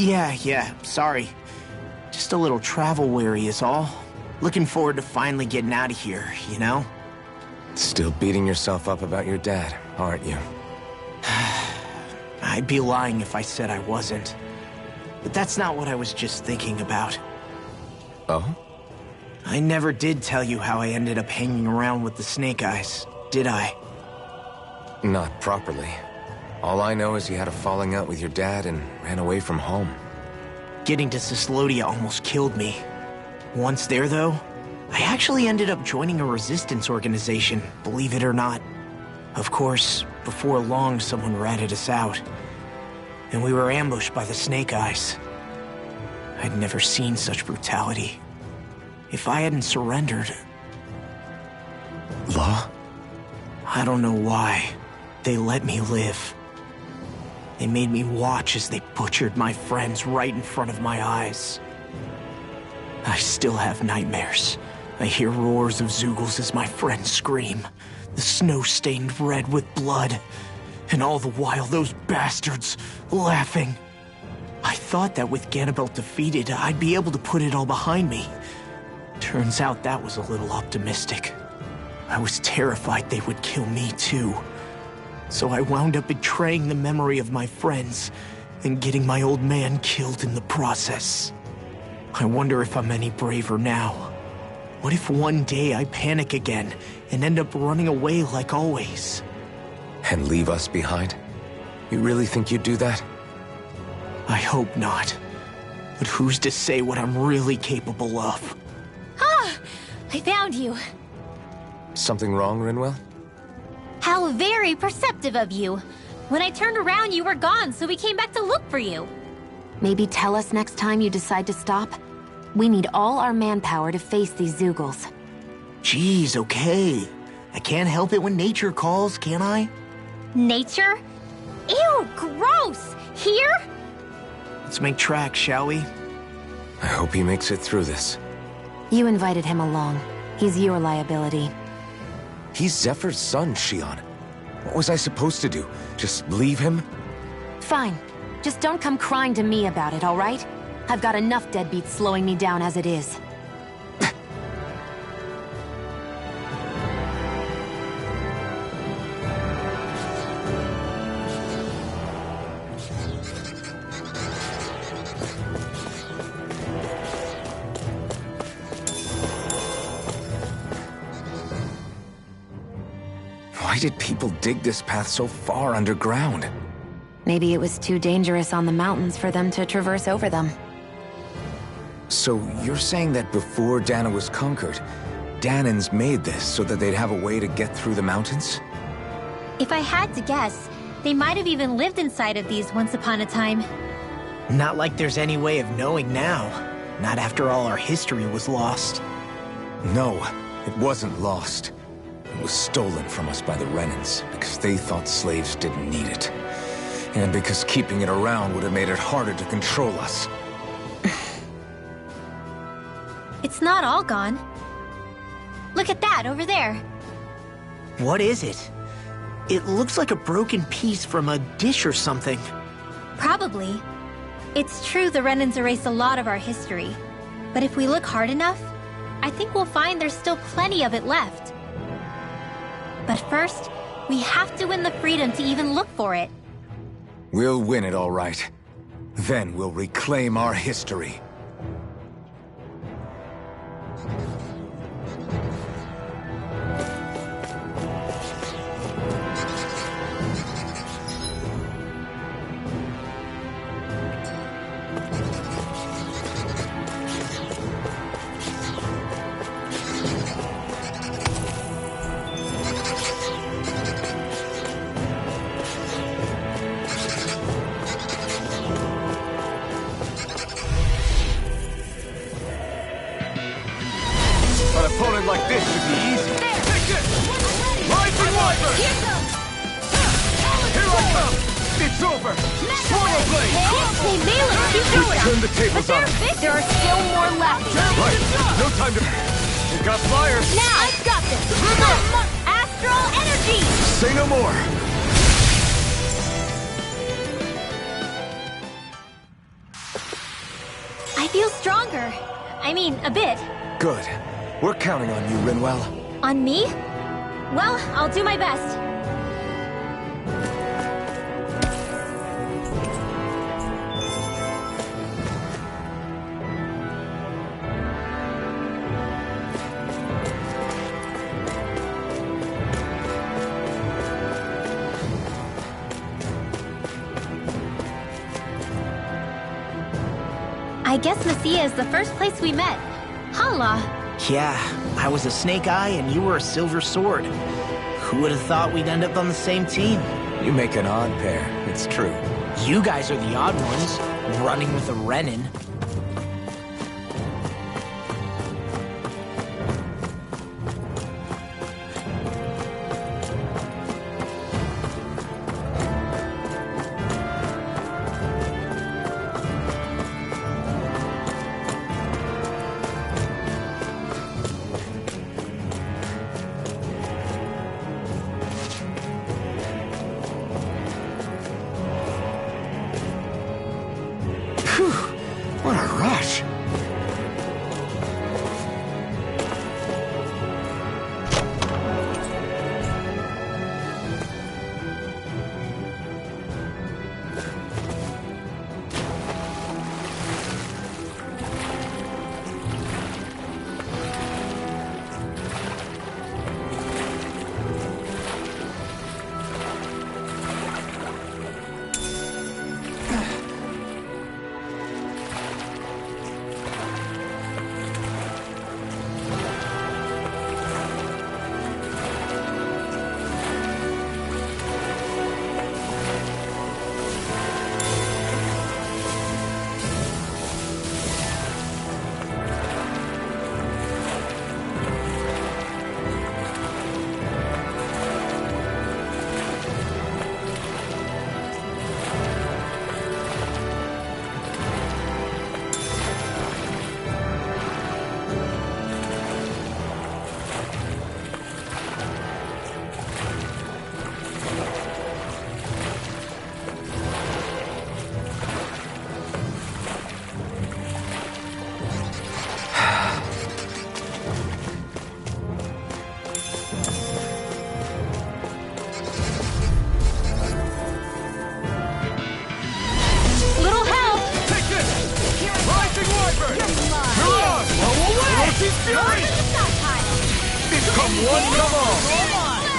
Yeah, sorry. Just a little travel weary is all. Looking forward to finally getting out of here, you know? Still beating yourself up about your dad, aren't you? I'd be lying if I said I wasn't. But that's not what I was just thinking about. Oh? I never did tell you how I ended up hanging around with the Snake Eyes, did I? Not properly. All I know is you had a falling out with your dad and ran away from home. Getting to Cislodia almost killed me. Once there, though, I actually ended up joining a resistance organization, believe it or not. Of course, before long, someone ratted us out. And we were ambushed by the Snake Eyes. I'd never seen such brutality. If I hadn't surrendered... Law? I don't know why. They let me live. They made me watch as they butchered my friends right in front of my eyes. I still have nightmares. I hear roars of Zeugles as my friends scream. The snow stained red with blood. And all the while, those bastards laughing. I thought that with Ganabelt defeated, I'd be able to put it all behind me. Turns out that was a little optimistic. I was terrified they would kill me too. So I wound up betraying the memory of my friends and getting my old man killed in the process. I wonder if I'm any braver now. What if one day I panic again and end up running away like always? And leave us behind? You really think you'd do that? I hope not. But who's to say what I'm really capable of? Ah! I found you. Something wrong, Rinwell? How very perceptive of you. When I turned around, you were gone, so we came back to look for you. Maybe tell us next time you decide to stop? We need all our manpower to face these Zeugles. Jeez, okay. I can't help it when nature calls, can I? Nature? Ew, gross! Here? Let's make tracks, shall we? I hope he makes it through this. You invited him along. He's your liability. He's Zephyr's son, Shion. What was I supposed to do? Just leave him? Fine. Just don't come crying to me about it, all right? I've got enough deadbeats slowing me down as it is. Why did people dig this path so far underground? Maybe it was too dangerous on the mountains for them to traverse over them. So you're saying that before Dahna was conquered, Dahnans made this so that they'd have a way to get through the mountains? If I had to guess, they might have even lived inside of these once upon a time. Not like there's any way of knowing now. Not after all our history was lost. No, it wasn't lost. It was stolen from us by the Renans because they thought slaves didn't need it. And because keeping it around would have made it harder to control us. It's not all gone. Look at that over there. What is it? It looks like a broken piece from a dish or something. Probably. It's true the Renans erased a lot of our history. But if we look hard enough, I think we'll find there's still plenty of it left. But first, we have to win the freedom to even look for it. We'll win it, all right. Then we'll reclaim our history. Like this should be easy. There. Take it! Rising Wyvern! Here comes! Here I come! It's over! Swallow Blade! They nail it! Keep We've going! turned the tables on But them. there are still more left. Right, no time to... We got flyers! Now! I've got this! Astral energy! Say no more! feel stronger. I mean, a bit. Good. We're counting on you, Rinwell. On me? Well, I'll do my best. I guess Messia is the first place we met. Hala. Yeah, I was a Snake Eye and you were a Silver Sword. Who would have thought we'd end up on the same team? You make an odd pair, it's true. You guys are the odd ones, running with a Renin. What a rush!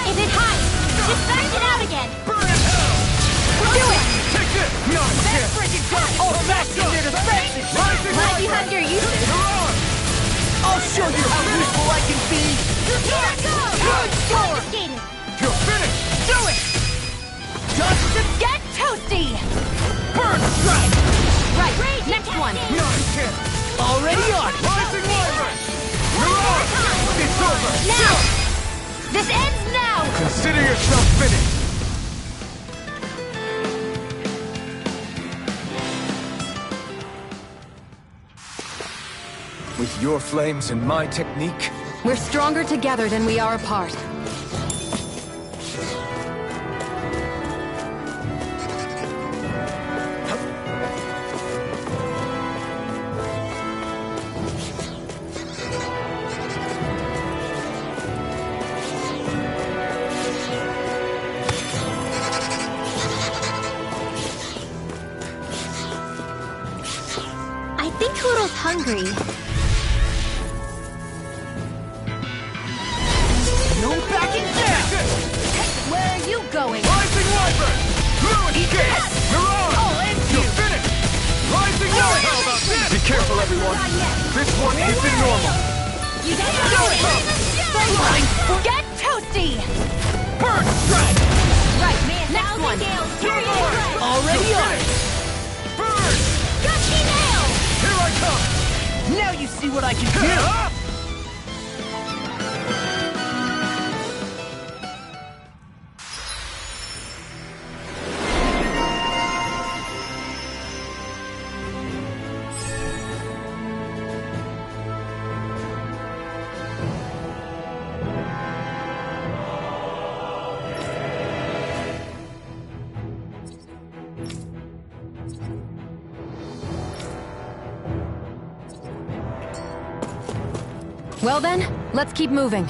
If it hides, just back it out again. Burn in hell! Do it! Take it! Not a chance! All back in their defenses! Rising Might Viper! behind your uses. You're on! I'll show you how useful I can be! Here I go! Good sword! Confiscated. You're finished! Do it! Just to get toasty! Burn strike! Right, next one! Not a chance! Already on! Rising Viper! You're on! It's over! Now! This ends now! Consider yourself finished! With your flames and my technique, We're stronger together than we are apart. I think Hoodle's hungry. No backing down! Where are you going? Rising Viper! Fluid escape! You're on! You're finished! Rising Viper! How about this? Be careful, everyone! This one isn't normal! You got Get toasty! Burn strike! Right, next one! Already on! Burn! Gushy nail! Here I come! Now you see what I can do! Huh? Well then, let's keep moving.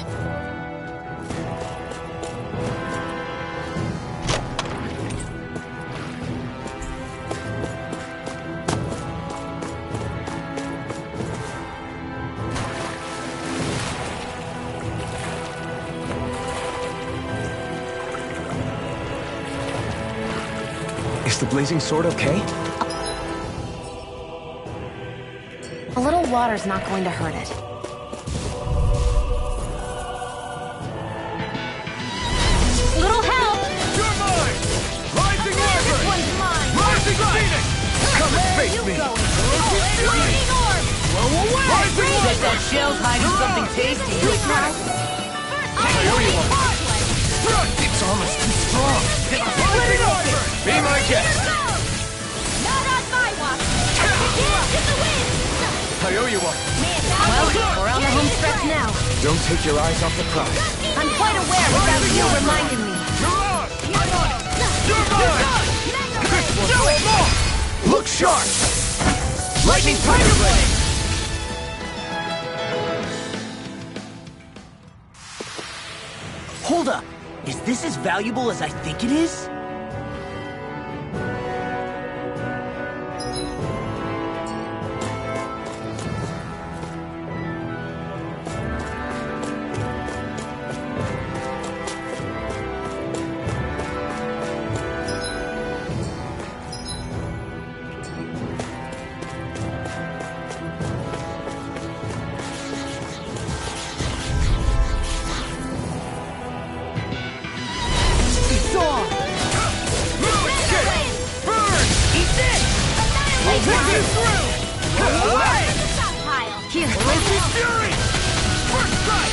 Is the blazing sword okay? A little water's not going to hurt it. Little help! You're mine! Rising Wyvern! This one's mine! Rising Phoenix! Come and face me! Lightning orb! Rising Bet that Wyvern! shell's hiding something tasty. Quick now! It's almost too strong. Rising Wyvern! Be my guest. Not on my watch! Dance in the wind! I owe you one. Well, we're on the home stretch now. Don't take your eyes off the prize. I'm quite aware without you reminding me. You're on! I'm on it! You're mine! This one's all mine! Look sharp. Lightning Tiger Blade! Hold up. Is this as valuable as I think it is?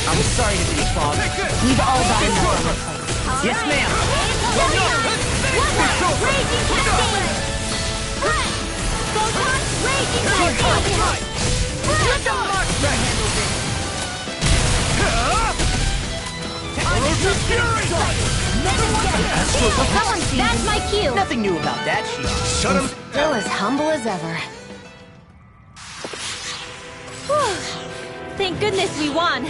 I'm sorry to be a father. We've all got enough on our plates. Yes, ma'am. Raging Cascade! Photon! Raging Cascade! Let the monster handle this! That's my cue! Nothing new about that, she. Shut him. Still as humble as ever. Thank goodness we won!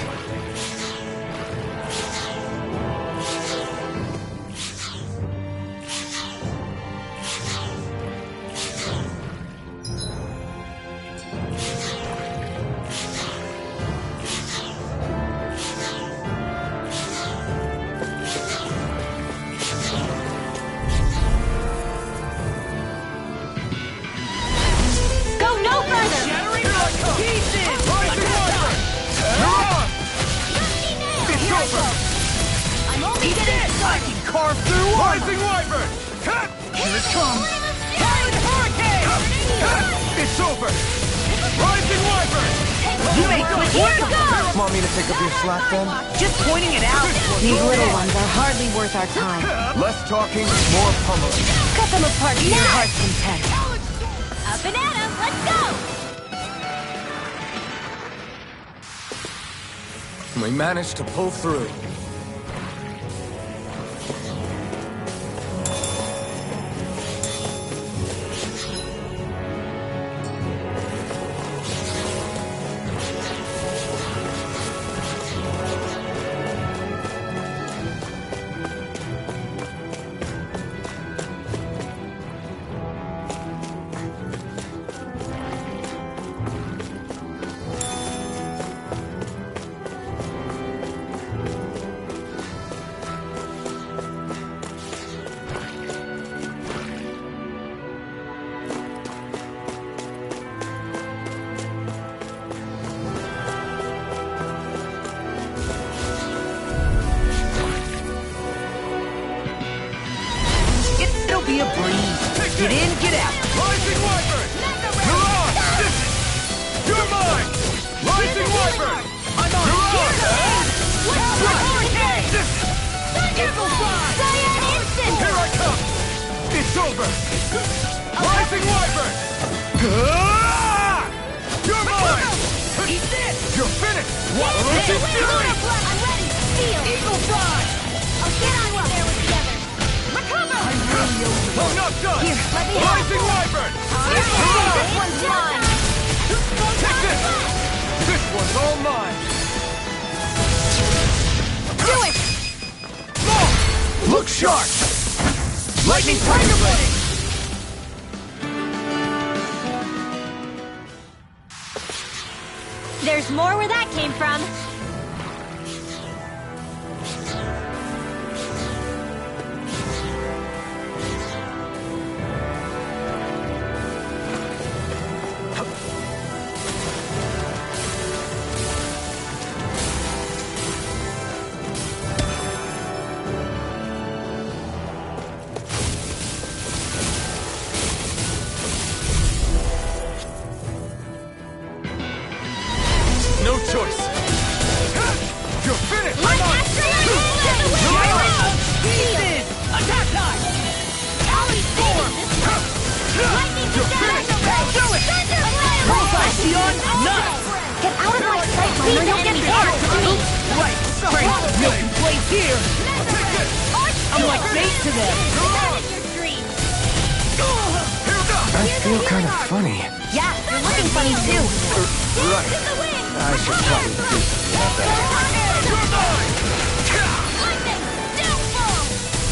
Go no further! Pieces! Rising Wyvern! You're on! It's over! I'm only getting I can carve through Rising Wyvern! Cut! Here it comes. It's over! Rising Wyvern! You may quit here. Want me to pick up your slack then? Just pointing it out. These little ones are hardly worth our time. Less talking, more pummeling. Cut them apart to your heart's content. A banana! Let's go! We managed to pull through. It'll be a breeze. Get in, get out. Rising Wyvern! You're on! You're mine! Rising Wyvern! I'm on. You're on! Hurricane! Cyan Instant! Here I come! It's over! Rising Wyvern! You're mine! Eat this. You're finished! This? Fury! I'm ready! Feel! Eagle fly. I'll get on up there together! Recover! I'm not done! Here, let me help. Rising Wyvern! This one's mine. Take this! This one's all mine! Charge! Lightning Tiger Blade! There's more where that came from. No choice. You're finished! Light Astrolabe! Get the wind! Attack time! Alley Storm! Lightning You're finished! Do it! Halcyon, nuts! Get out of my sight, Miner! You'll get hurt! Right, great. No complaints here. I'm like bait to them. I feel kind of funny. Yeah, you're looking funny too. Right. I should probably do something about that.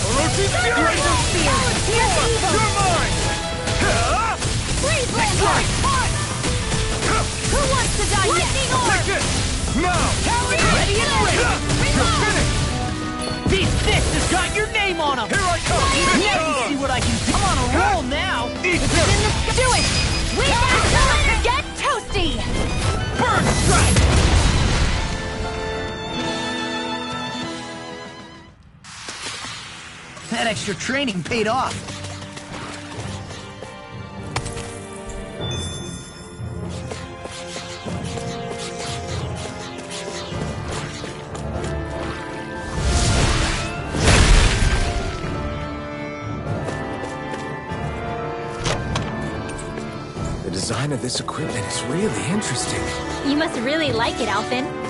Orochi's Fury! You're mine! Who wants to die yet? Take this! Now! Ready and ready. You're finished! These fists has got your name on them. Here I come! Let me see what I can do. I'm on a roll now. Eat this! Do it! We got Get toasty! Burn strike! That extra training paid off. The design of this equipment is really interesting. You must really like it, Alphen.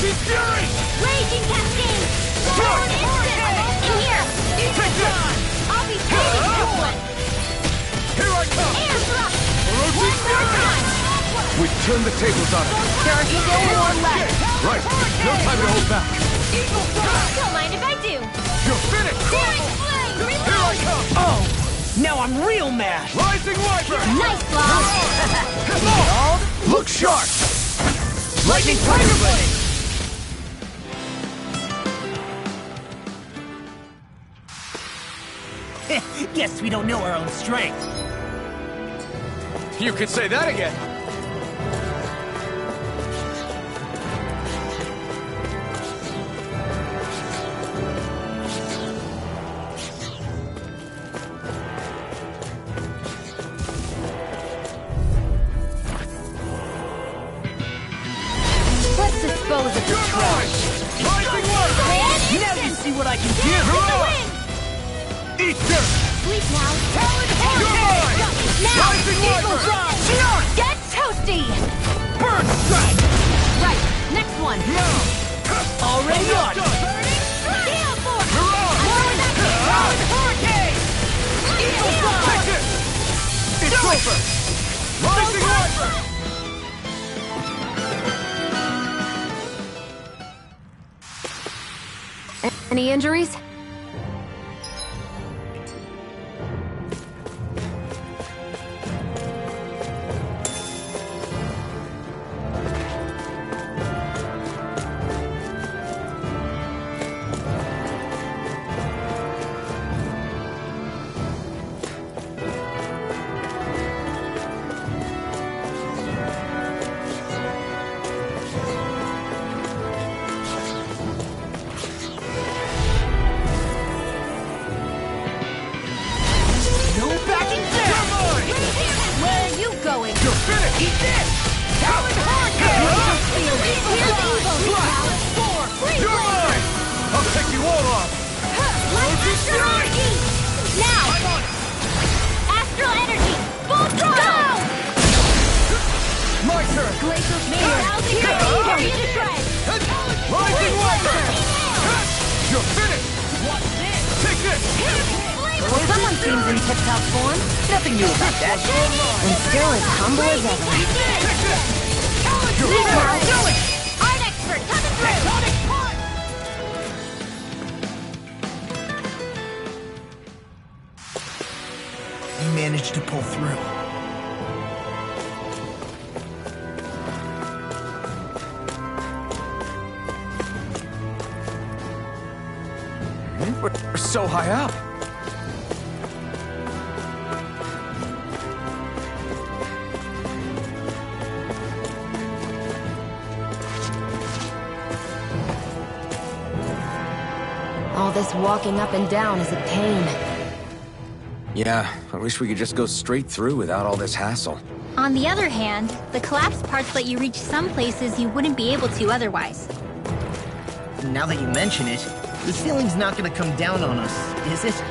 Orochi's Fury! Raging Cascade! Right. In here! Take this! I'll be saving this one! Here I come! Air thrust! Orochi's Fury! We've turned the tables on him. There are still more left. Right! No time to hold back! Don't mind if I do! You're finished! Searing Flame! Here I come! Oh! Now I'm real mad! Rising Wiper! Nice block! Look sharp! Lightning Tiger Blade! Guess we don't know our own strength. You could say that again! Let's dispose of the trash. Rising Wiper! Now you see what I can do! Eat dirt! Sleep now! You're mine! Now! Rising Wiper! Get toasty! Burn Strike! Right, next one. Already on! Gale Force! Hurricane! Take this! It's over! Rising Wiper! Any injuries? No backing down! Where are you going? You're finished! Eat this! Talon Hurricane! You're mine! I'll take you all off! Now! Astral Energy! Full throttle! My turn! Glacial Spear! Heavy to shreds! Rising Wiper! You're finished! Take this! Well, someone seems in tip-top form. Nothing new about that. And still as humble as ever. Take this! You're Leave finished! now! Do it! Art Expert coming through! You managed to pull through. We're so high up. All this walking up and down is a pain. Yeah, I wish we could just go straight through without all this hassle. On the other hand, the collapsed parts let you reach some places you wouldn't be able to otherwise. Now that you mention it, this feeling's not gonna come down on us, is it?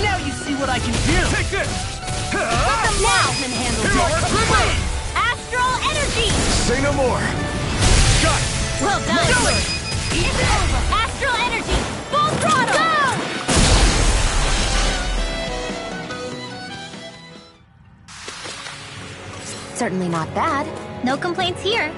Now you see what I can do! Take this! Now! Here, Astral energy! say no more! Got it! Well done! Do it! It's over! Astral energy! Full throttle! Go! Certainly not bad. No complaints here.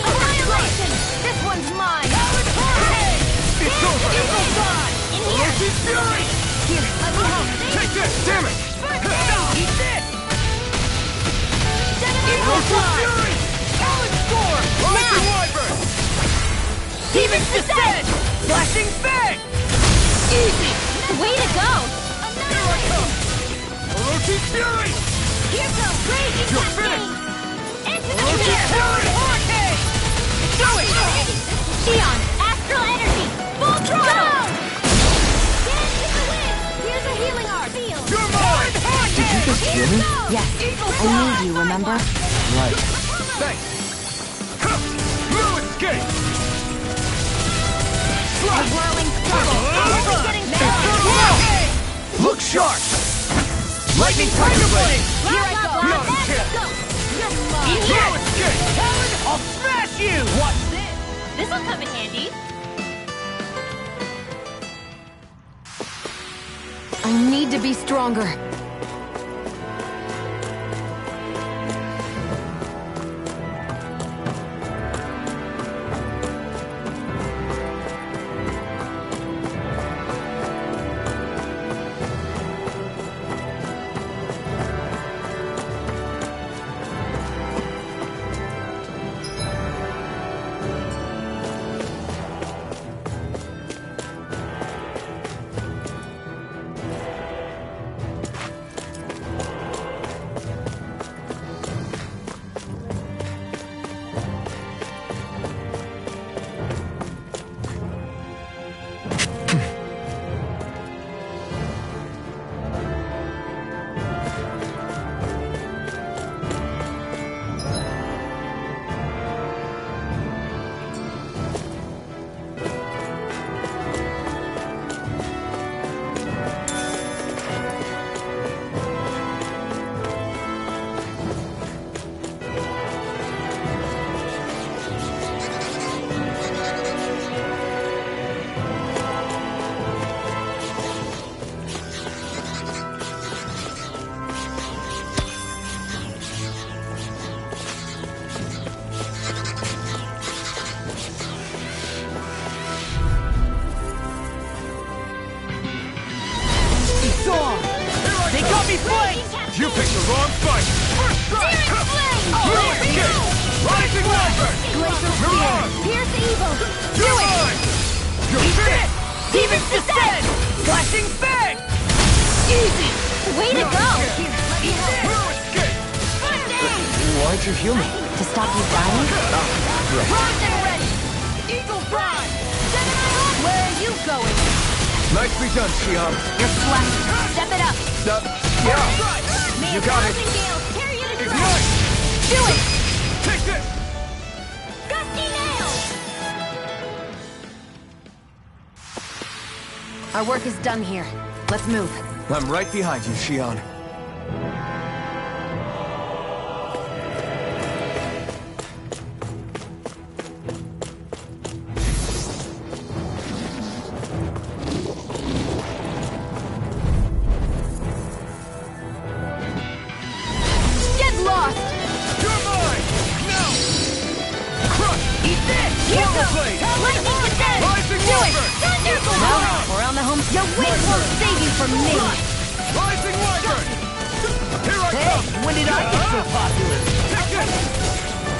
This one's mine! It's over! In here! Fury! Here, let me help. Take this! Damn it! Eat this! Fury! Talent storm! Rising Wyvern! Demon's descent! Flashing fang! Easy! Way to go! Here I come! Orochi Fury! Here goes Raging You're Cascade! finished! Into the Orochi mirror! Fury! Arcade! Do it! Xion, astral energy! Full throttle! Dance to the wind! Here's a healing art! You're mine! Did you just hear me? Yes, I need you, remember? Right. Thanks! Huh. No escape! A whirling circle! Only getting better! Look sharp! Lightning Tiger Blade! Here I go! Not a chance! No escape! Talon, I'll smash you! Watch this! This'll come in handy. I need to be stronger. They got me flanked! You picked the wrong fight! First strike! No escape! Rising Wyvern! Glacial Mirage! Pierce evil! You're mine! You're finished! Demon's descent! Flashing fang! Easy! Way to go! No escape! Why'd you heal me? To stop you dying? Rise and ready! Eagle Prime! Where are you going? Nicely done, Xion. You're slacking. Step it up. Yeah. May You a got it. thousand gales carry you to Ignite! ground. Do it! Take this! Gusty nails! Our work is done here. Let's move. I'm right behind you, Xion. Get lost! You're mine! Now! Crush! Eat this! Here Power goes! blade! Lightning descent! Rising Do it! Wyvern! Thunderbolt! Well, we're on the home. Your wings won't save you from me! Rising Wyvern! Here I Hey, come! when did I get so popular? Take this!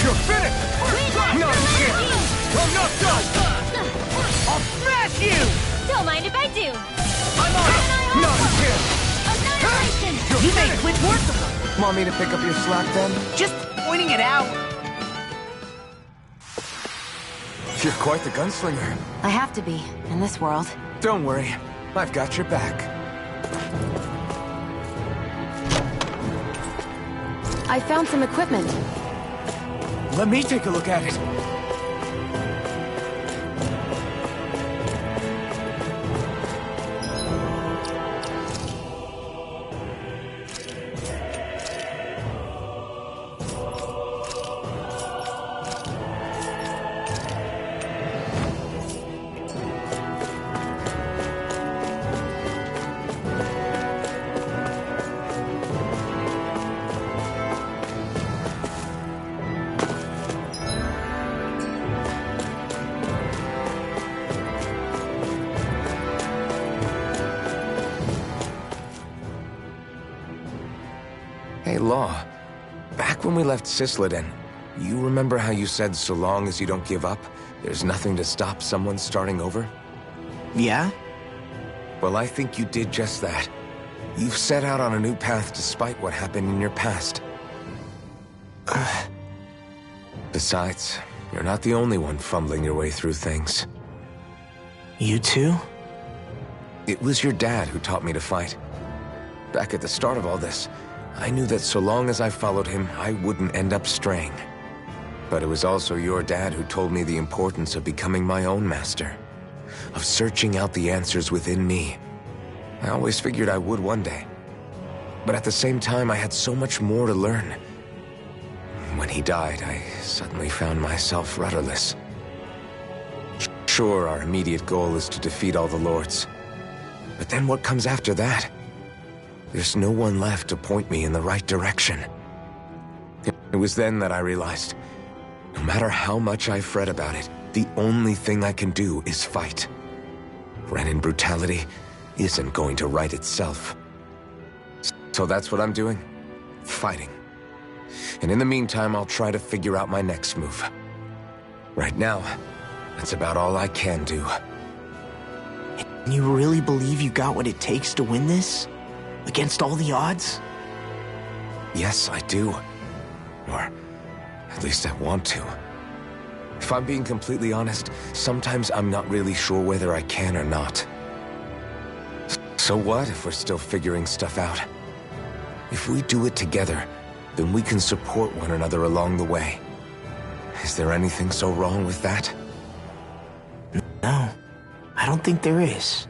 You're finished! Not a chance! enough, go! I'll smash you! Don't mind if I do. I'm on it! Not a chance! Annihilation! You made quick work of them. Want me to pick up your slack then? Just pointing it out. You're quite the gunslinger. I have to be, in this world. Don't worry, I've got your back. I found some equipment. Let me take a look at it. Hey, Law. Back when we left Cisleden, you remember how you said so long as you don't give up, there's nothing to stop someone starting over? Yeah? Well, I think you did just that. You've set out on a new path despite what happened in your past. Besides, you're not the only one fumbling your way through things. You too? It was your dad who taught me to fight. Back at the start of all this, I knew that so long as I followed him, I wouldn't end up straying. But it was also your dad who told me the importance of becoming my own master, of searching out the answers within me. I always figured I would one day. But at the same time, I had so much more to learn. When he died, I suddenly found myself rudderless. Sure, our immediate goal is to defeat all the lords. But then what comes after that? There's no one left to point me in the right direction. It was then that I realized, no matter how much I fret about it, the only thing I can do is fight. Renin brutality isn't going to right itself. So that's what I'm doing. Fighting. And in the meantime, I'll try to figure out my next move. Right now, that's about all I can do. And you really believe you got what it takes to win this? Against all the odds? Yes, I do. Or at least I want to. If I'm being completely honest, sometimes I'm not really sure whether I can or not. So what if we're still figuring stuff out? If we do it together, then we can support one another along the way. Is there anything so wrong with that? No, I don't think there is.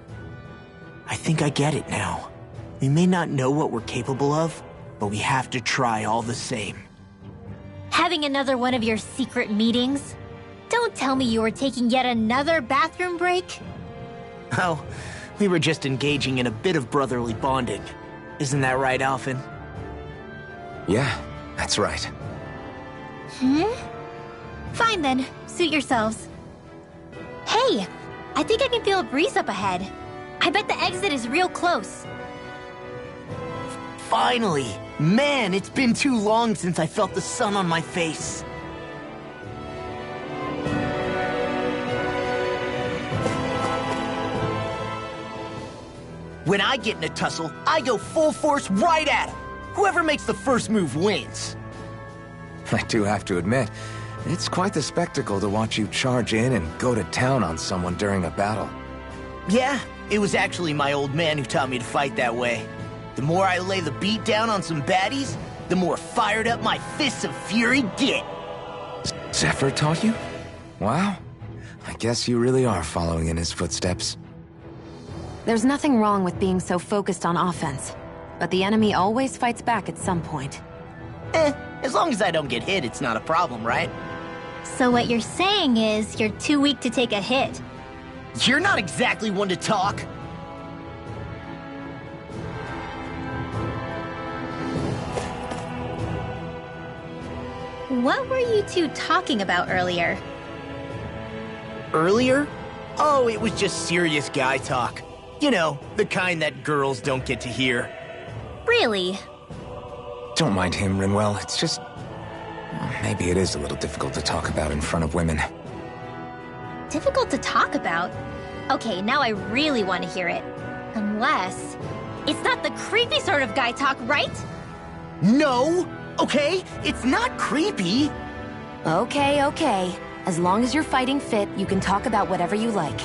I think I get it now. We may not know what we're capable of, but we have to try all the same. Having another one of your secret meetings? Don't tell me you were taking yet another bathroom break? Oh, we were just engaging in a bit of brotherly bonding. Isn't that right, Alphen? Yeah, that's right. Fine then, suit yourselves. Hey, I think I can feel a breeze up ahead. I bet the exit is real close. Finally! Man, it's been too long since I felt the sun on my face. When I get in a tussle, I go full force right at him. Whoever makes the first move wins. I do have to admit, it's quite the spectacle to watch you charge in and go to town on someone during a battle. Yeah, it was actually my old man who taught me to fight that way. The more I lay the beat down on some baddies, the more fired up my fists of fury get. Zephyr taught you? Wow. I guess you really are following in his footsteps. There's nothing wrong with being so focused on offense, but the enemy always fights back at some point. As long as I don't get hit, it's not a problem, right? So what you're saying is you're too weak to take a hit. You're not exactly one to talk. What were you two talking about earlier? Earlier? Oh, it was just serious guy talk. You know, the kind that girls don't get to hear. Really? Don't mind him, Rinwell. It's just... maybe it is a little difficult to talk about in front of women. difficult to talk about. Okay, now I really want to hear it. Unless... It's not the creepy sort of guy talk, right? No! Okay? It's not creepy! Okay, okay. As long as you're fighting fit, you can talk about whatever you like.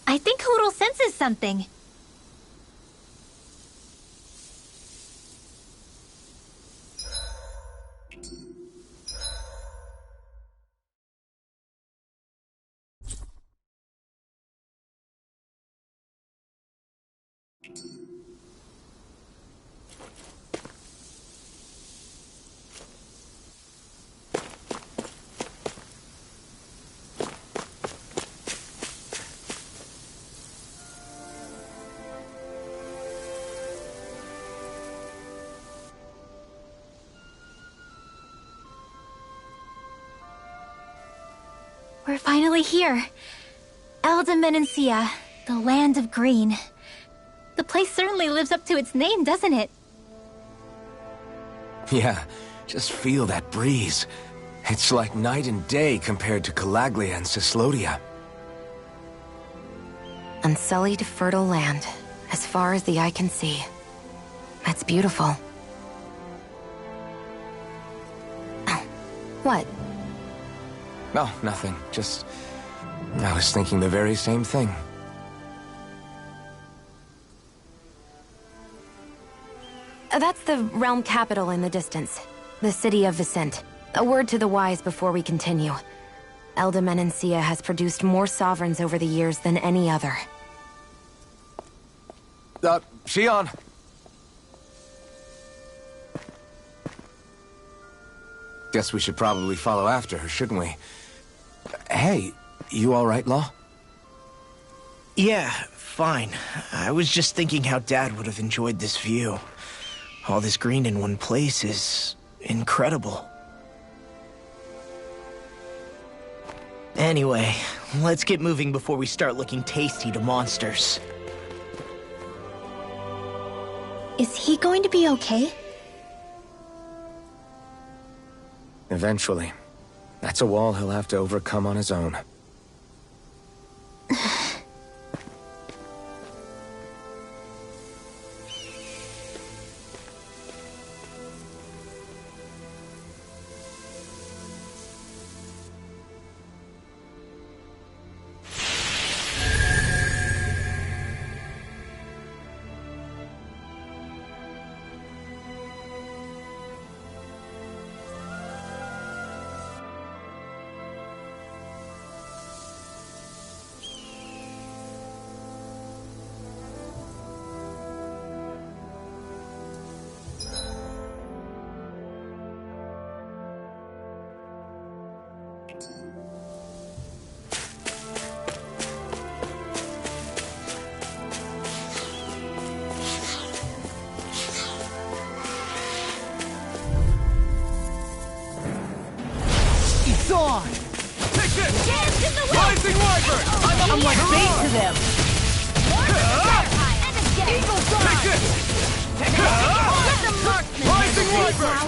I think Hoodle senses something. We're finally here. Elde Menancia, the land of green. The place certainly lives up to its name, doesn't it? Yeah, just feel that breeze. It's like night and day compared to Calaglia and Cyslodia. Unsullied, fertile land, as far as the eye can see. That's beautiful. Oh, what? No, nothing. Just... I was thinking the very same thing. That's the realm capital in the distance. The city of Vicent. A word to the wise before we continue. Elde Menancia has produced more sovereigns over the years than any other. Shion! Guess we should probably follow after her, shouldn't we? Hey, you alright, Law? Yeah, fine. I was just thinking how Dad would have enjoyed this view. All this green in one place is... incredible. Anyway, let's get moving before we start looking tasty to monsters. Is he going to be okay? Eventually. That's a wall he'll have to overcome on his own. It's on! Take this! Rising Wyvern! I'm like bait to them! Eagle Take this! Rising Wyvern!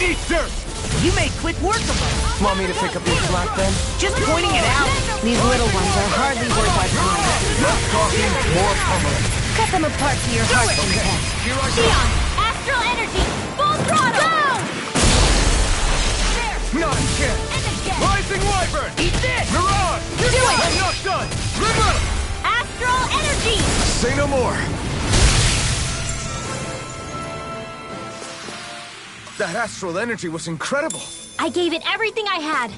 Eat dirt! You made quick work of them! Want me to pick up your slack then? Just pointing it out! These little ones are hardly worth our time. Less talking, more pummeling. Cut them apart to your heart's content. Here I go! Shion, astral energy, full throttle! Go! Not a chance! Rising Wyvern! Eat this! Mirage! Do it! I'm not done! Remember! Astral energy! Say no more. That astral energy was incredible. I gave it everything I had.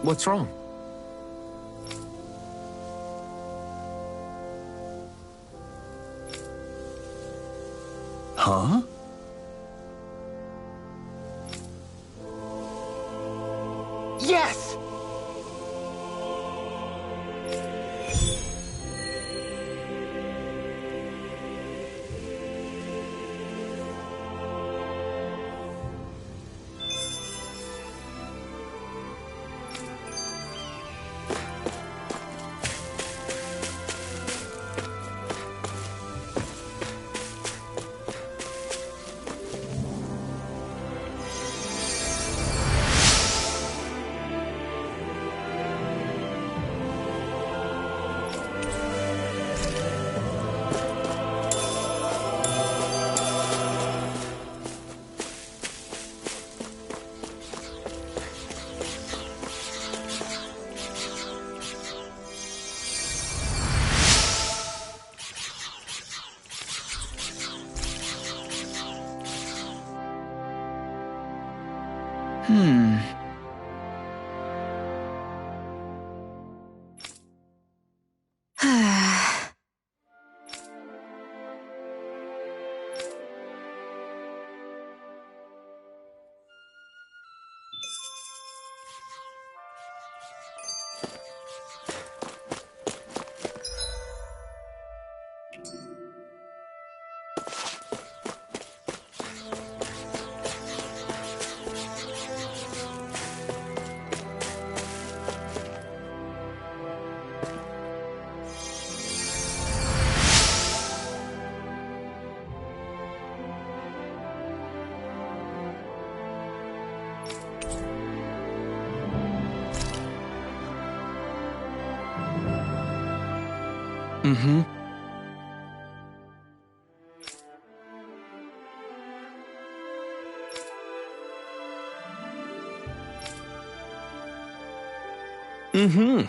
What's wrong? Huh? Yes! Mm-hmm. Mm-hmm.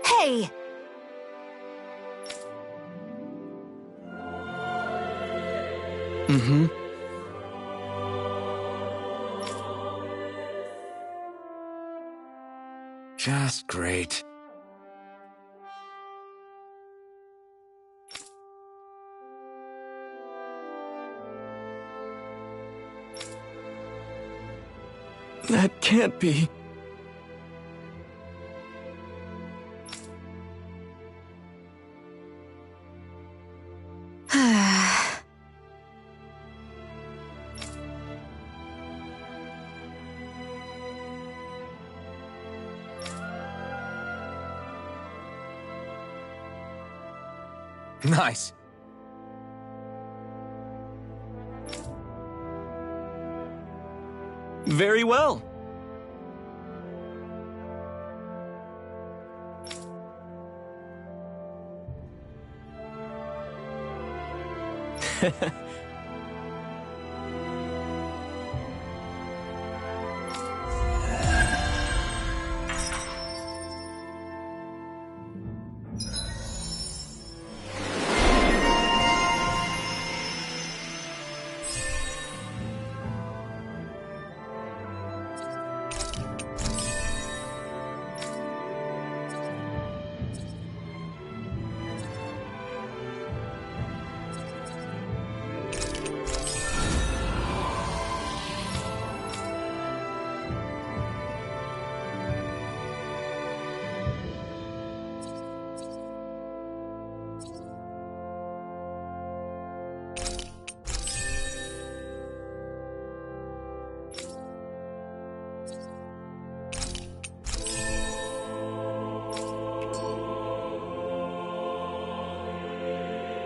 Hey! Mm-hmm. Just great. That can't be. Nice. Very well.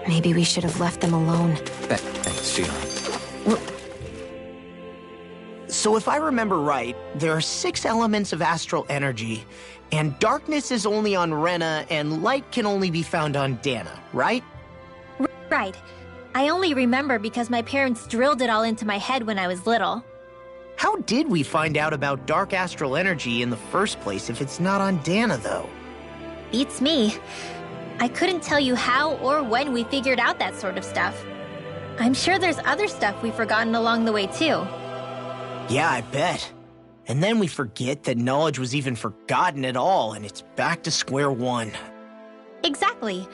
Maybe we should have left them alone. Thanks, Shion. So if I remember right, there are 6 elements of astral energy, and darkness is only on Rena, and light can only be found on Dana, right? Right. I only remember because my parents drilled it all into my head when I was little. How did we find out about dark astral energy in the first place if it's not on Dana, though? Beats me. I couldn't tell you how or when we figured out that sort of stuff. I'm sure there's other stuff we've forgotten along the way, too. Yeah, I bet. And then we forget that knowledge was even forgotten at all, and it's back to square one. Exactly.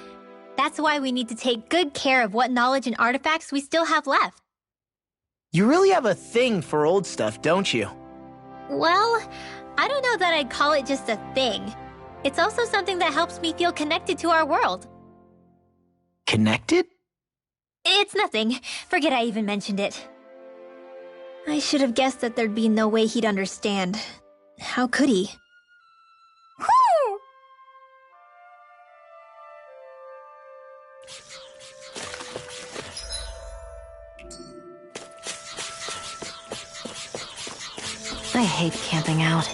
That's why we need to take good care of what knowledge and artifacts we still have left. You really have a thing for old stuff, don't you? Well, I don't know that I'd call it just a thing. It's also something that helps me feel connected to our world. Connected? It's nothing. Forget I even mentioned it. I should have guessed that there'd be no way he'd understand. How could he? I hate camping out.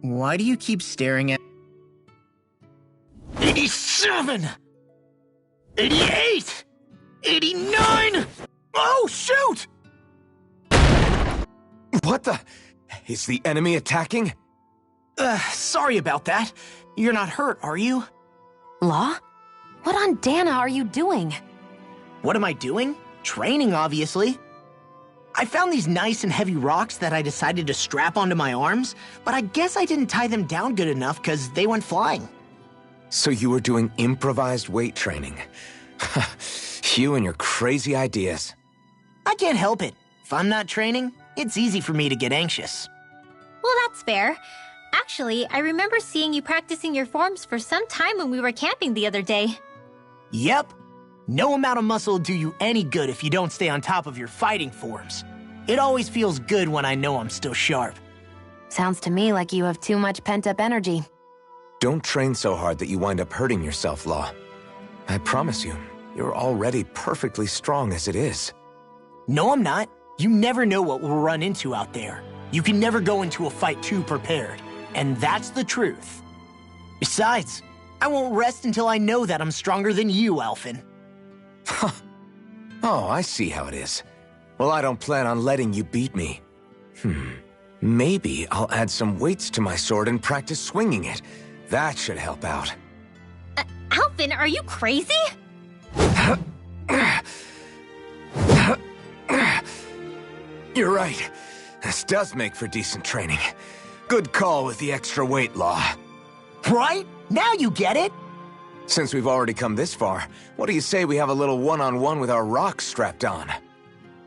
Why do you keep staring at... 87! 88! 89! Oh, shoot! What the? Is the enemy attacking? Sorry about that. You're not hurt, are you? Law? What on Dana are you doing? What am I doing? Training, obviously. I found these nice and heavy rocks that I decided to strap onto my arms, but I guess I didn't tie them down good enough because they went flying. So you were doing improvised weight training. You and your crazy ideas. I can't help it. If I'm not training, it's easy for me to get anxious. Well, that's fair. Actually, I remember seeing you practicing your forms for some time when we were camping the other day. Yep. No amount of muscle will do you any good if you don't stay on top of your fighting forms. It always feels good when I know I'm still sharp. Sounds to me like you have too much pent-up energy. Don't train so hard that you wind up hurting yourself, Law. I promise you, you're already perfectly strong as it is. No, I'm not. You never know what we'll run into out there. You can never go into a fight too prepared. And that's the truth. Besides, I won't rest until I know that I'm stronger than you, Alphen. Oh, I see how it is. Well, I don't plan on letting you beat me. Maybe I'll add some weights to my sword and practice swinging it. That should help out. Alphen, are you crazy? You're right. This does make for decent training. Good call with the extra weight, Law. Right? Now you get it! Since we've already come this far, what do you say we have a little one-on-one with our rocks strapped on?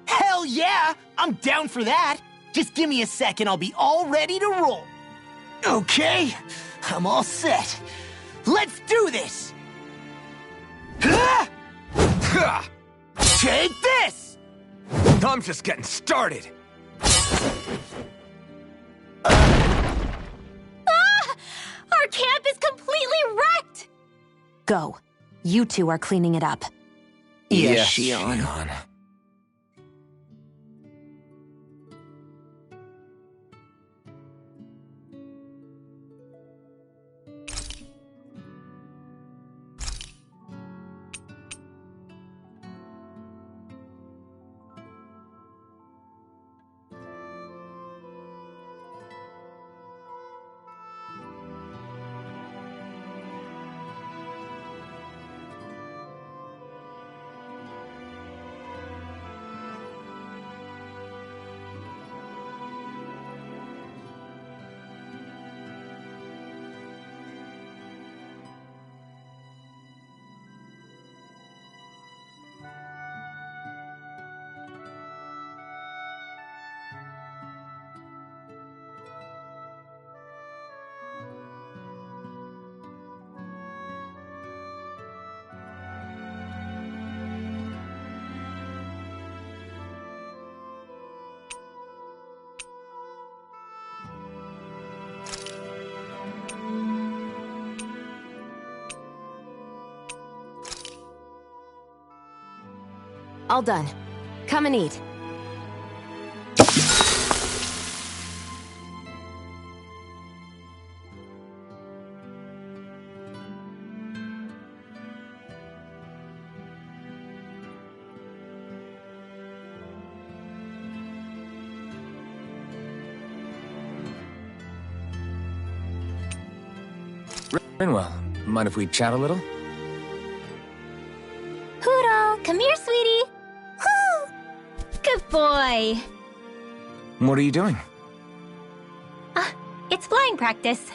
Hell yeah! I'm down for that! Just give me a second, I'll be all ready to roll. Okay, I'm all set. Let's do this! Take this! I'm just getting started. Our camp is completely wrecked! Go. You two are cleaning it up. Yes, Shion. All done. Come and eat. Rinwell, mind if we chat a little? Huro, come here, sweetie. Woo! Good boy. What are you doing? It's flying practice.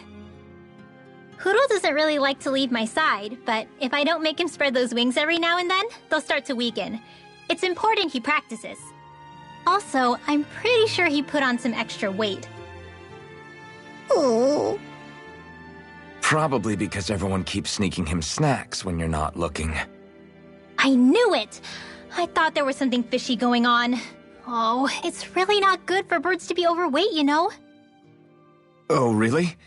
Huro doesn't really like to leave my side, but if I don't make him spread those wings every now and then, they'll start to weaken. It's important he practices. Also, I'm pretty sure he put on some extra weight. Oh. Probably because everyone keeps sneaking him snacks when you're not looking. I knew it! I thought there was something fishy going on. Oh, it's really not good for birds to be overweight, you know? Oh, really?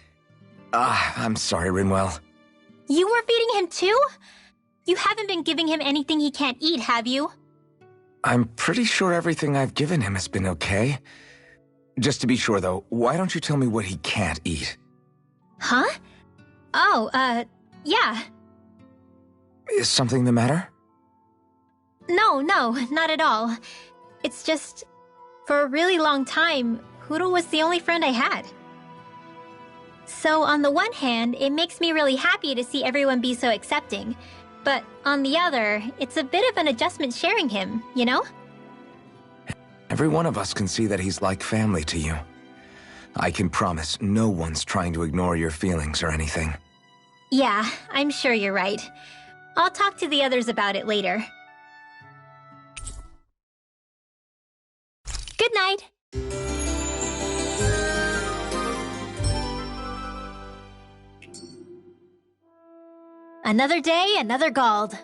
I'm sorry, Rinwell. You were feeding him too? You haven't been giving him anything he can't eat, have you? I'm pretty sure everything I've given him has been okay. Just to be sure, though, why don't you tell me what he can't eat? Huh? Oh, yeah. Is something the matter? No, not at all. It's just, for a really long time, Huro was the only friend I had. So on the one hand, it makes me really happy to see everyone be so accepting. But on the other, it's a bit of an adjustment sharing him, you know? Every one of us can see that he's like family to you. I can promise no one's trying to ignore your feelings or anything. Yeah, I'm sure you're right. I'll talk to the others about it later. Good night. Another day, another Gald.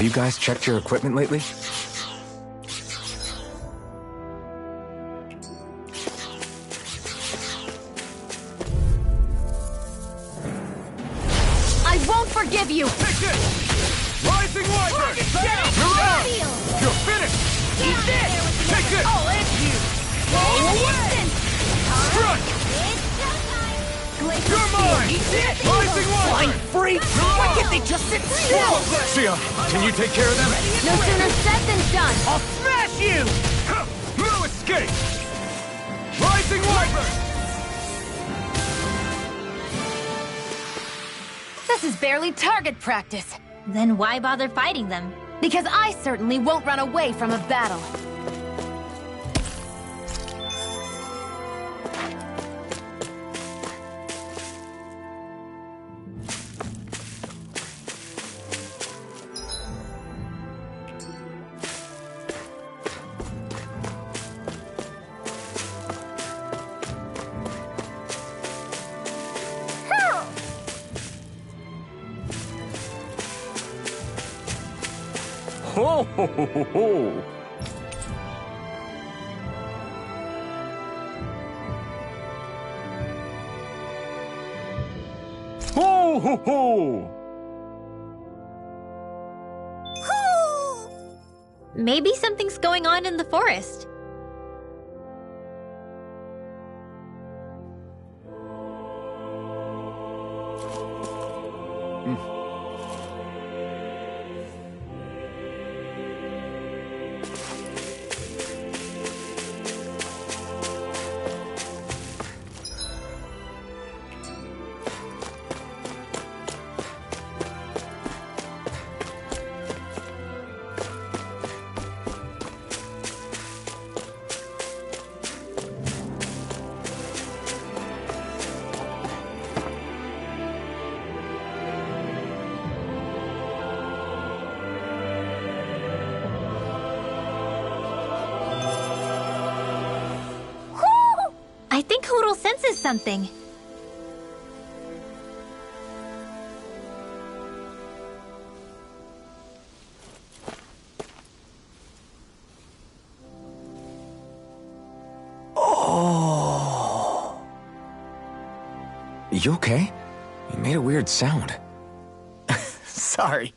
Have you guys checked your equipment lately? I forgive you! Take this! Rising Wyvern! You're on! You're finished! Eat this! Take this! I'll end you! Blow away! Strike! You're mine! Eat this! Rising Flying Wyvern! freak! Why can't they just sit still? Sia, can you take care of them? No sooner said than done! I'll smash you! No escape! Rising Wyvern! This is barely target practice. Then why bother fighting them? Because I certainly won't run away from a battle. Ho ho ho ho ho! Ho ho ho! Maybe something's going on in the forest. I think Hoodle senses something. Oh. You okay? You made a weird sound. Sorry.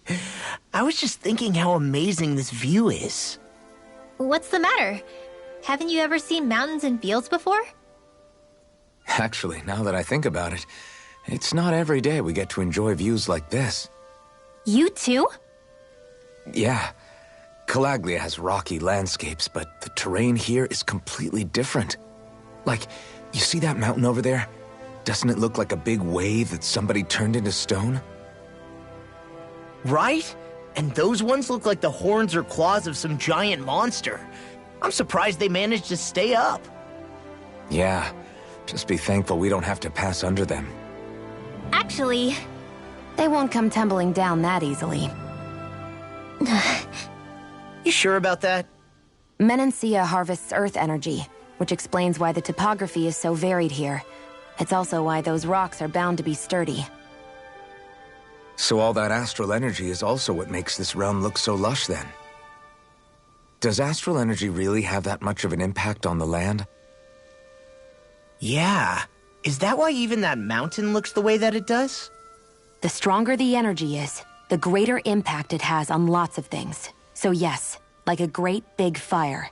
I was just thinking how amazing this view is. What's the matter? Haven't you ever seen mountains and fields before? Actually, now that I think about it, it's not every day we get to enjoy views like this. You too? Yeah. Calaglia has rocky landscapes, but the terrain here is completely different. Like, you see that mountain over there? Doesn't it look like a big wave that somebody turned into stone? Right? And those ones look like the horns or claws of some giant monster. I'm surprised they managed to stay up. Yeah. Just be thankful we don't have to pass under them. Actually, They won't come tumbling down that easily. You sure about that? Menancia harvests earth energy, which explains why the topography is so varied here. It's also why those rocks are bound to be sturdy. So all that astral energy is also what makes this realm look so lush then. Does astral energy really have that much of an impact on the land? Yeah. Is that why even that mountain looks the way that it does? The stronger the energy is, the greater impact it has on lots of things. So yes, like a great big fire.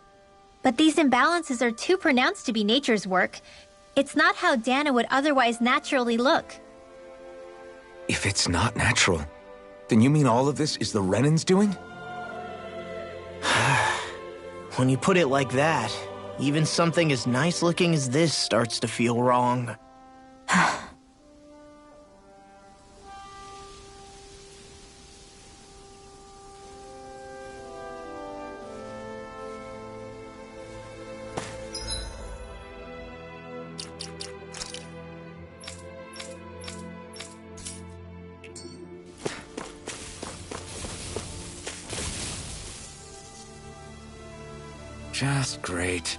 but these imbalances are too pronounced to be nature's work. It's not how Dana would otherwise naturally look. If it's not natural, then you mean all of this is the Renan's doing? When you put it like that, even something as nice looking as this starts to feel wrong. Just great.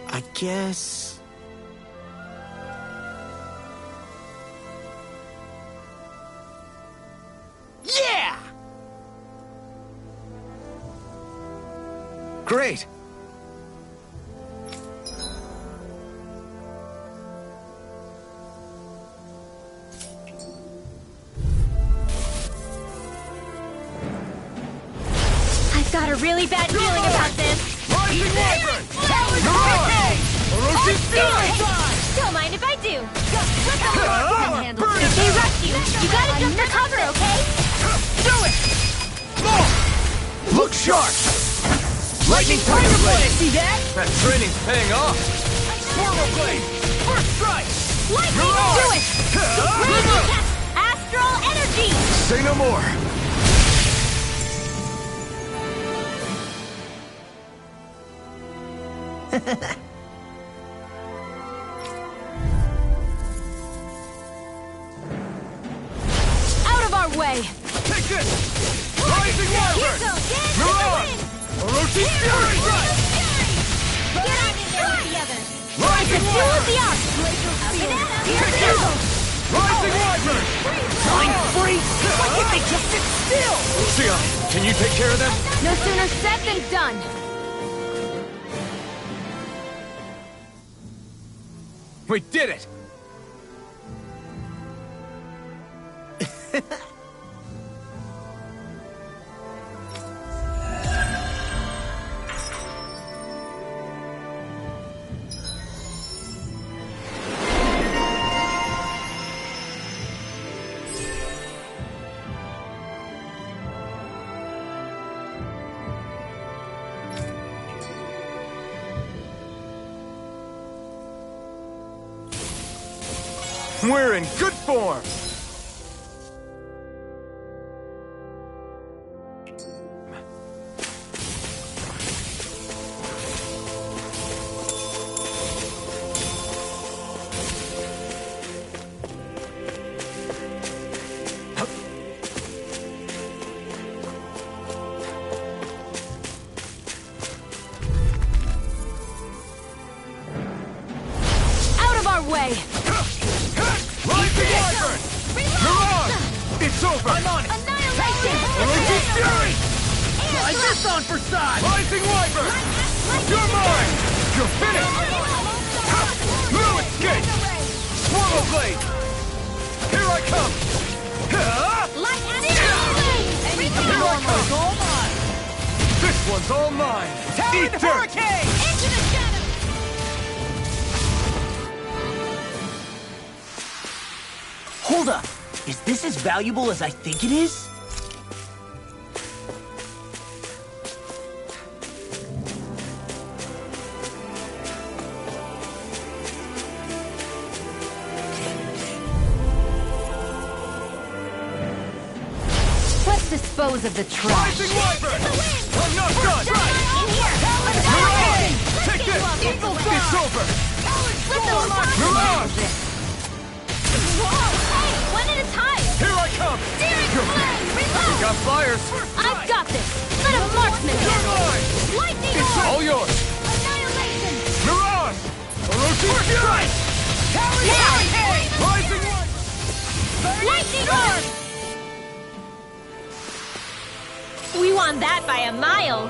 I guess... Yeah! Great! a really bad feeling about this. Rising Wyvern! Don't mind if I do. If they rush you, you gotta jump for cover, okay? Do it! Look sharp! Lightning Tiger Blade! See that? That training's paying off! Swirl Blade! First strike! Lightning, do it! Raging Cat, Astral Energy! Say no more! Out of our way! Take this! Rising Wyvern! Mirage! Orochi Fury! Get on in there with the others! Rising Duel Wyvern! of the arts! Here's the arrow! Rising Wyvern! Mind freeze! Why can't they just sit still? Lucia, can you take care of them? No sooner said than done! We did it! We're in good form! Out of our way! Rising Wyvern! Mirage! It's over! I'm on it! Annihilation! Orochi Fury! Slide this on for size! Rising Wyvern! You're mine! You're finished! No escape! Swirl Blade! Here I come! Light Astral! Here I come! All mine! This one's all mine! Talon Eat dirt! Hurricane! Into the shadows! Hold up! Is this as valuable as I think it is? Let's dispose of the trash. Rising Wyvern! I'm not done! In here! Mirage! Let's Take get this! you off your balloon. It's over! Mirage! Hey, one at a time! Here I come! Steering You're flame! We Reload! got flyers! I've got this! Let a marksman You're handle it! mine! Lightning It's orb! all yours! Annihilation! Mirage! Orochi Fury! Rising Wyvern! Lightning orb! We won that by a mile!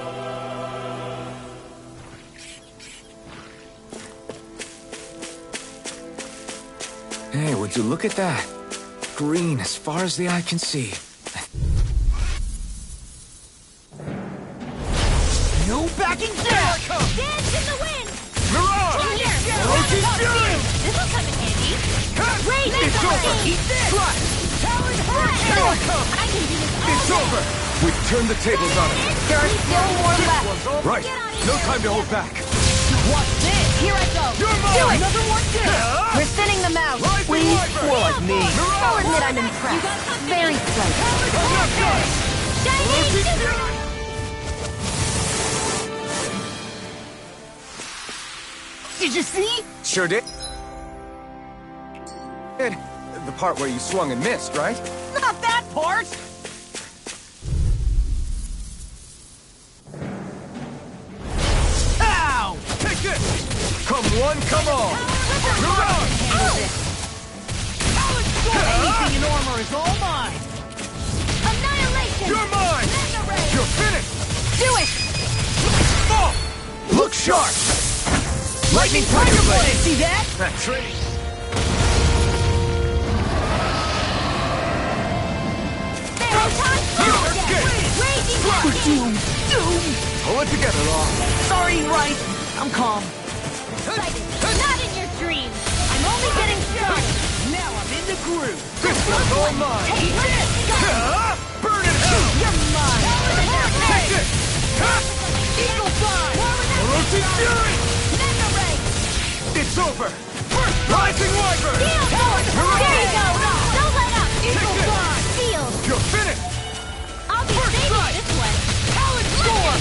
Hey, would you look at that? Green as far as the eye can see. No backing down! Dance in the wind! Mirage! Come here! Orochi Fury! This'll come in handy! Rage It's over! Eat this! Slash! Talon Here I Hurricane! come! I can do this all It's day. over! We've turned the tables on him! There are still more left! One's all right! No time to hold back! Watch this! Here I go! You're mine! Do it! Another one down! We're thinning them out! Rising Please? Wyvern! More like me! I'll admit I'm impressed. Very slight. I'm not done! Orochi Fury! Did you see? Sure did. The part where you swung and missed, right? Not that part! Ow! Take this! Come one, come all! Mirage! Anything in armor is all mine! Annihilation! You're mine! You're finished! Do it! Fall! Look sharp! Lightning Tiger Blade! See that? That training! Photon You Blast! escaped! Raging We're Hurricane! doomed! Pull it together, Law. Sorry, right. I'm calm. Not in your dreams! I'm only getting started! Now I'm in the groove. This one's all mine. Take this. Burn it out. You're mine. Take it. Eagle Fly. Orochi's Fury. Mega Ray! It's over. Rising Wyvern. Steel Sword! There you go! Don't let up! Eagle Fly. Steel! You're finished. I'll be saving this one! Talon Storm.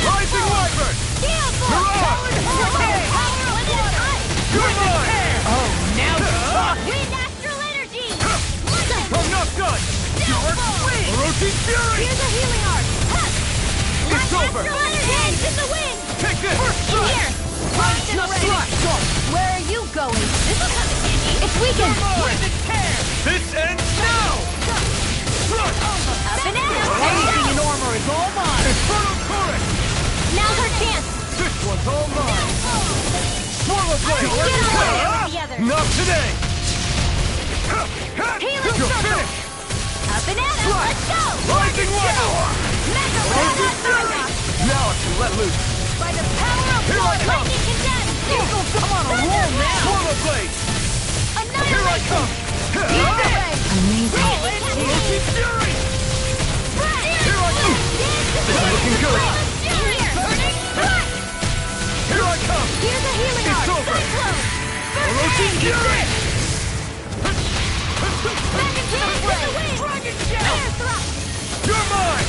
Rising Wyvern. Steel Sword! Mirage. You're mine. Oh, now you're talking. Wind Astral Energy! I'm not done. Orochi's Fury. Here's a healing art! It's over. Astral Energy! Dance in the wind! Take this. In here! I'm just ready. Where are you going? This will come in handy. It's weakened! With the tear. This ends now. Up and at 'em. Anything in armor is all mine. Infernal Torrent. Now's our chance! This one's all mine. Swallow Blade. Get away with the others! Not today. Healing You're circle. finished. Up and at 'em. Let's go! Rising Wyvern. Mega Orochi's Fury. Ray! Now I can let loose. By the power of Here I Lord, come. lightning condemned! I'm on a roll now. Swallow Blade. Here I come. Mega Ray! Orochi's Fury. Here I come. This is looking good. In here! Burning! Here I come. Here's a healing It's art! over. Cyclone! Orochi's Fury. Back into the fray! Dragon Air Shell. thrust! You're mine.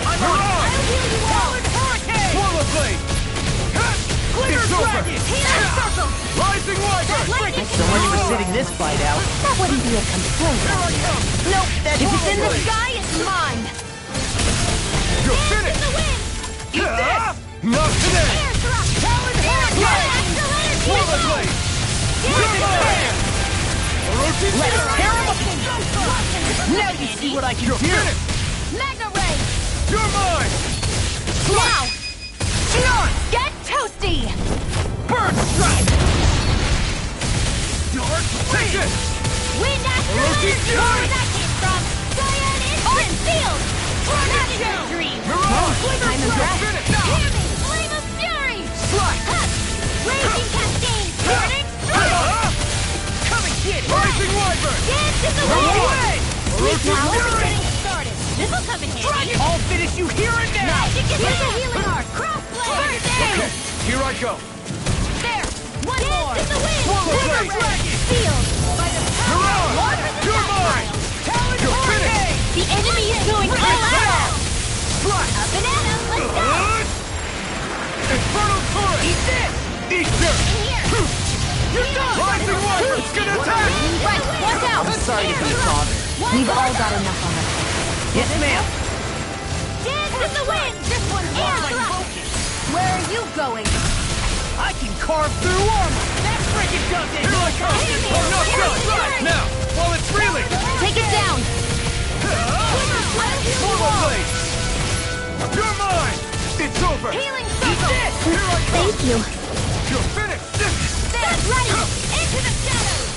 I'm You're on. on. I'll heal you all! Talon Hurricane. Swallow Blade. Glitter It's over. Dragon. Healing circle! Rising Wyvern. Lightning Someone condemned! was sitting this fight out. That wouldn't be a complaint. Here I come. Nope, that's If it's in the Blade. sky, it's mine! You're In finished. the wind! Not today. Air thrust! Air thrust! Astral energy! Swallow Blade. You're mine. Orochi's Let's Fury. tear him apart. Now you see what I can You're do. finished. Mega Ray! You're mine. Now! Get toasty! Bird Strike. Take it. Wind Astral Orochi's energy! Fury. Where that came from! Cyan Instant! Field! Not in your dreams! Mirage. I'm You're impressed! finished. Hear me! Flame of Fury! Strike. Hush! Raging Cascade! Burning Strike! Come and get it. Rising Wyvern. Dance in the No wind! way. Orochi's Now we're Fury. getting started! This'll come in handy! I'll finish you here and now. Magic is Here's a healing art! Crossblade! First aid! Okay, here I go. There! One more! In the wind! Swallow Mega Blade. Ray! Field! By the power of Mirage. water the You're mine. Talon You're Hurricane. The enemy is going all out! Strike. Up and at 'em! Let's go! Infernal Torrent. Eat this. Eat this. In here! You're done. Rising Wyvern's gonna attack. Right! Watch out! I'm sorry to be a father. We've all got enough on us. Yes, ma'am. Dance in the wind! This one's Lost air my thrust! focus. Where are you going? I can carve through armor. That freaking does it. Here I come. I'm not done. Fury. Now, while it's reeling. Take it down! Swallow Blade. You're mine. It's over. Healing Eat circle! this. Here I come. Thank you! You're finished. Stand ready! Into the shadows!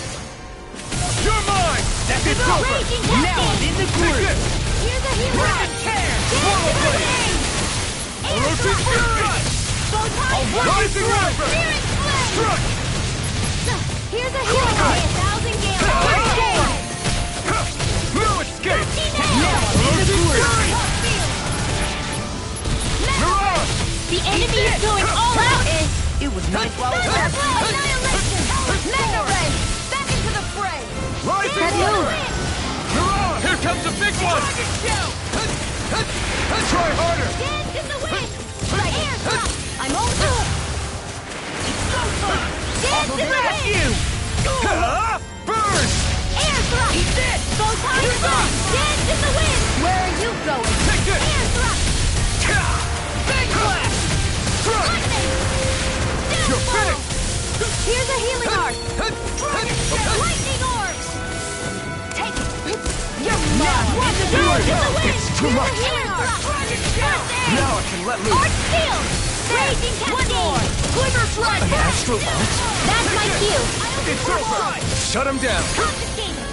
You're mine. It's over. Raging Now I'm Cascade! in the Take groove. this. Here's a healing Rip art! and tear. Swallow Blade. Air Orochi's thrust! Fury. Photon Rising Wyvern. Searing flame! Strike. Here's a healing art! 1,000 gallons! No escape. Now I'm in the groove. Mirage. The enemy is going all out! It was nice while it Thunder lasted. Blow Annihilation! Mega Ray! Back into the fray! Rising That Wyvern. move! Mirage. Here comes a big one. Try harder. Dance in the wind! Right air thrust! I'm on board! Dance in the wind! You. Burn. Air thrust! Eat this. Photon blast! Dance in the wind! Where are you going? Take this. Air thrust! Big blast. Strike. Lightning! You're Downfall! finished. Here's a healing art! Lightning orbs! Take it! You're mine. Watch it go! In the wind! It's too much. Healing art! First aid! Now I can let loose. Arch shield! Raging Cascade! Glitter Strike! An astral bolt. That's my cue! It's over. Shut him down. Confiscated!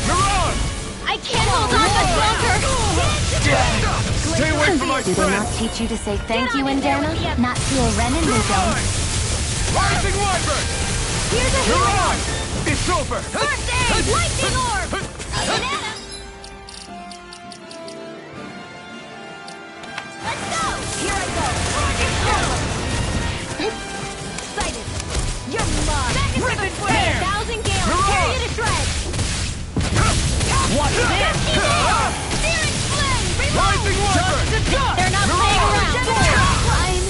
Mirage. I can't hold on much longer! Stay away from my Do they friend! not teach you to say thank you, Indiana? Not to a Renin, they don't. Rising Wyvern! Here's a You're hero! on! It's over! First aid! Lightning orb! Banana! Let's go! Here I go! Excited! You're mine! Back into the square! 1,000 gales! Tear you to shreds! Watch this! Searing flame! Reload! Rising Wyvern! They're not playing around! I'm...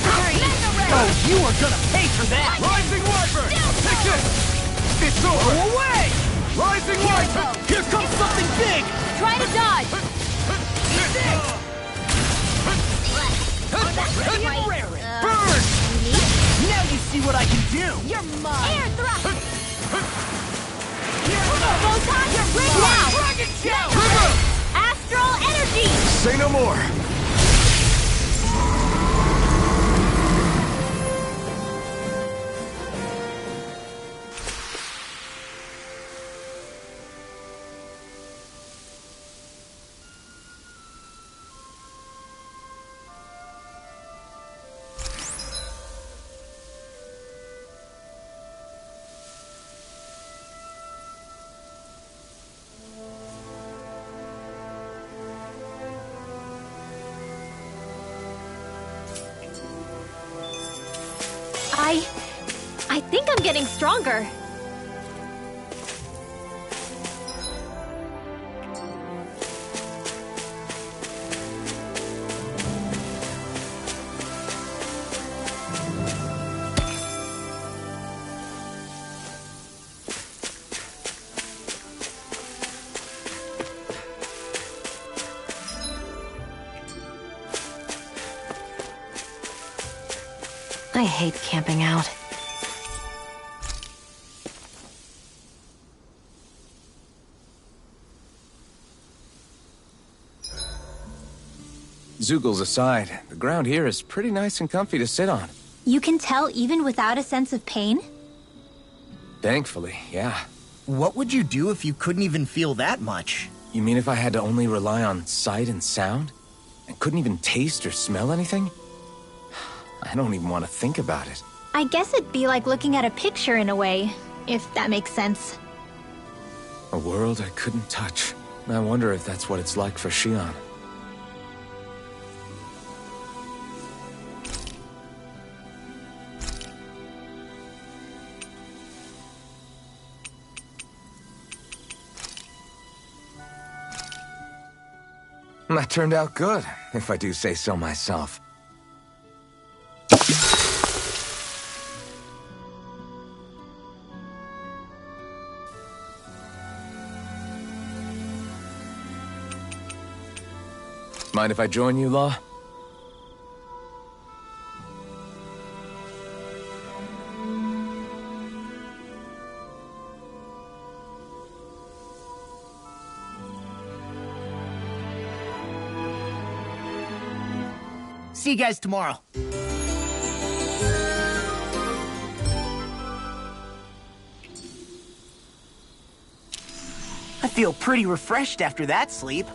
sorry. Oh, you are gonna pay for that! Rising Wyvern! Take this! It's Go over! away! Rising Wyvern! Here comes something big! Try to dodge! Burn! Now you see what I can do! You're mine! Air thrust! Photon! Now! Dragon Shell! Astral energy! Say no more! I think I'm getting stronger. I hate camping out. Zoogles aside, the ground here is pretty nice and comfy to sit on. You can tell even without a sense of pain? Thankfully, yeah. What would you do if you couldn't even feel that much? You mean if I had to only rely on sight and sound? And couldn't even taste or smell anything? I don't even want to think about it. I guess it'd be like looking at a picture in a way, if that makes sense. A world I couldn't touch. I wonder if that's what it's like for Xion. That turned out good, if I do say so myself. Mind if I join you, Law? See you guys tomorrow. I feel pretty refreshed after that sleep.